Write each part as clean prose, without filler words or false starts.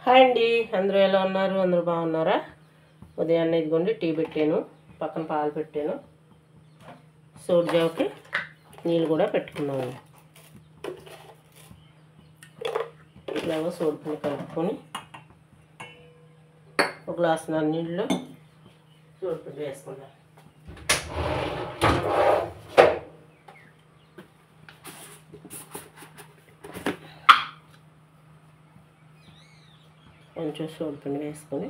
Hi అండి, అందరూ ఎలా ఉన్నారు? అందరూ బాగున్నారా? ఉదయాన్నే ఇదిగోండి టీ పెట్టాను, పక్కన పాలు పెట్టాను, సోడి జావకి నీళ్ళు కూడా పెట్టుకున్నాను. ఇలాగో సోడి పిండి కలుపుకొని ఒక గ్లాసున్నర నీళ్ళు సోడి పిండి వేసుకుందాం. కొంచెం సోడి పిండి వేసుకొని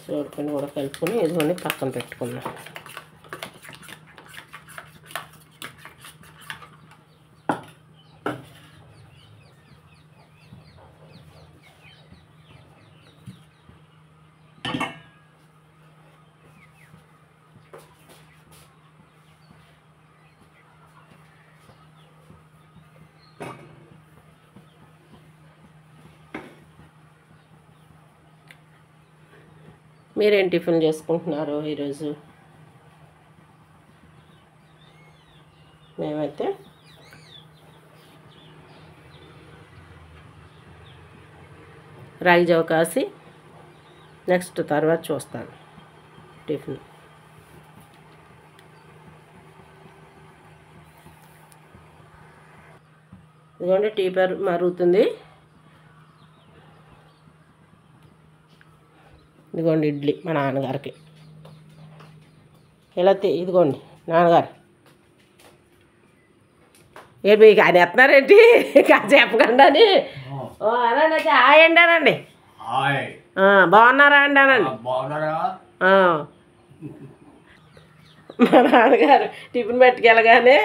సోడి పిండి కూడా కలుపుకొని ఇదిగోండి పక్కన పెట్టుకున్నాం. మీరేం టిఫిన్ చేసుకుంటున్నారు ఈరోజు? మేమైతే రాగి జావ కాసి నెక్స్ట్ తర్వాత చూస్తాను టిఫిన్. ఇదిగోండి టీ మరుగుతుంది. ఇదిగోండి ఇడ్లీ మా నాన్నగారికి. ఇలా ఇదిగోండి నాన్నగారు ఏ మీకు ఆయన ఎత్తున్నారేంటి చెప్పకుండా అని. అనండి హాయ్ అండి అనండి. బాగున్నారా అండి అనండి. మా నాన్నగారు టిఫిన్ పెట్టుకెళ్ళగానే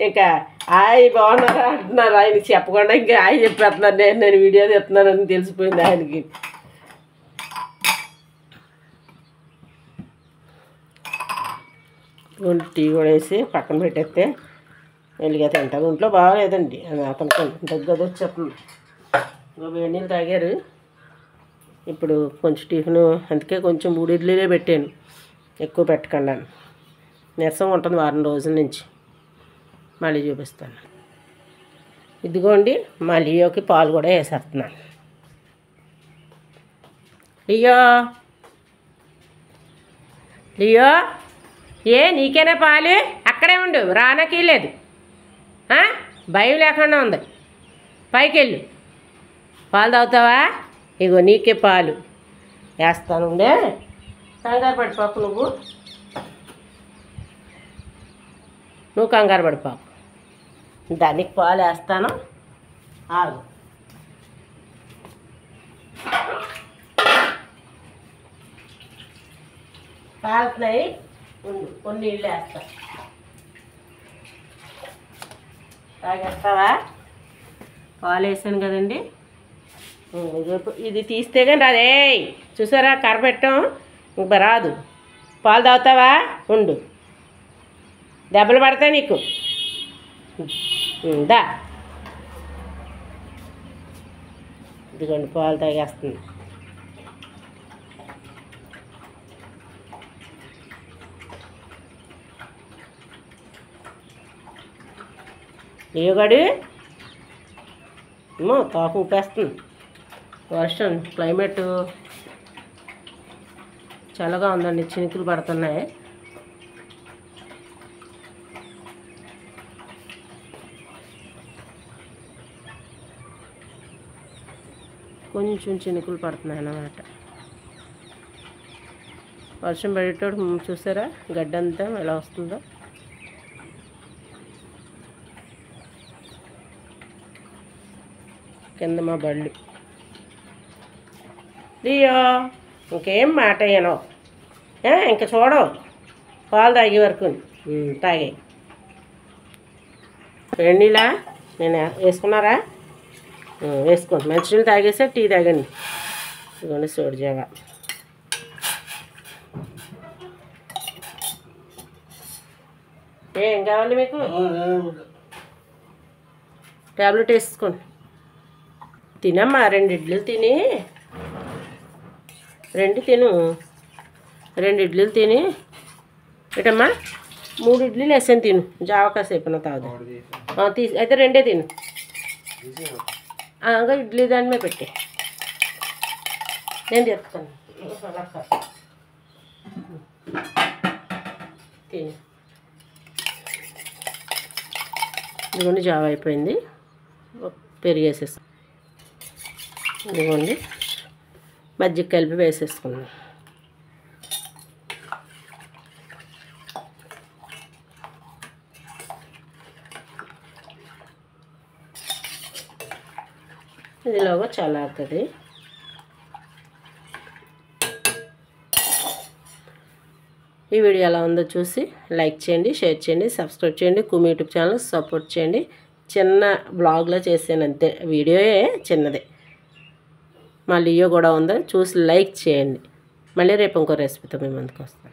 ఇంకా హాయ్ బాగున్నారా అంటున్నారు. ఆయనకి చెప్పకుండా ఇంకా హాయ్ చెప్పేస్తున్నారు. నేను వీడియో తీస్తున్నానని తెలిసిపోయింది ఆయనకి. టీ కూడా వేసి పక్కన పెట్టేస్తే వెళ్ళిగా తింటారు. ఒంట్లో బాగాలేదండి, అతనికి దగ్గర వచ్చేస్తుంది. వేడి నీళ్ళు తాగారు. ఇప్పుడు కొంచెం టిఫిన్, అందుకే కొంచెం 3 ఇడ్లీలే పెట్టాను, ఎక్కువ పెట్టకుండా. నీరసం ఉంటుంది వారం రోజుల నుంచి. మళ్ళీ చూపిస్తాను. ఇదిగోండి మా లియోకి పాలు కూడా వేసేస్తున్నాను. లియో లియో ఏ నీకేనా పాలు? అక్కడే ఉండు, రానకి లేదు. భయం లేకుండా ఉంది. పైకి వెళ్ళు, పాలు తాగుతావా? ఇగో నీకే పాలు వేస్తాను. కంగారు పడిపోకు, నువ్వు కంగారు పడిపోకు. దానికి పాలు వేస్తాను, ఆగు. కాలుతున్నాయి, కొన్ని నీళ్ళు వేస్తా. తాగేస్తావా? పాలు వేసాను కదండి. ఇది తీస్తే కానీ రాదే. చూసారా కర్ర పెట్టాం, ఇంకా రాదు. పాలు తాగుతావా? ఉండు, దెబ్బలు పడతాయి నీకు. దా, ఇదిగోండి పాలు తాగేస్తుంది. ఏగాడు ఏమో తాకు ఊపేస్తుంది. వర్షం, క్లైమేట్ చల్లగా ఉందండి, చినుకులు పడుతున్నాయి. కొంచెం చినుకులు పడుతున్నాయి అన్నమాట. వర్షం పడేటప్పుడు చూసారా గడ్డంతా ఎలా వస్తుందో. కింద మా బళ్ళు. లియో ఇంకేం మాట అయ్యానో, ఇంకా చూడవు. పాలు తాగే వరకు తాగే. నీళ్ళ నేను వేసుకున్నారా? వేసుకోండి. మంచినీళ్ళు తాగేసా, టీ తాగండి. ఇదిగోండి సోడి జావ. ఏం కావాలి మీకు? ట్యాబ్లెట్ వేసుకోండి. తినమ్మా, 2 ఇడ్లీలు తిని, 2 తిను. 2 ఇడ్లీలు తిని ఏటమ్మా 3 ఇడ్లీలు వేసాను తిను జావ కాసేపు తాగుదా తీసి అయితే 2 తిను ఇంకా ఇడ్లీ దాని మీద పెట్టి నేను చెప్తాను తిని ఇదిగోండి జావ అయిపోయింది పెరిగేసేస్తాం ఇదిగోండి మజ్జిగ కలిపి వేసేసుకున్నాం ఇదిలోగా చల్లారుతుంది ఈ వీడియో ఎలా ఉందో చూసి లైక్ చేయండి షేర్ చేయండి సబ్స్క్రైబ్ చేయండి కుమి యూట్యూబ్ ఛానల్ సపోర్ట్ చేయండి చిన్న బ్లాగ్లో చేసాను అంతే వీడియోయే చిన్నదే మా లియో కూడా ఉందో చూసి లైక్ చేయండి మళ్ళీ రేపు ఇంకో రెసిపీతో మీ ముందుకు వస్తాను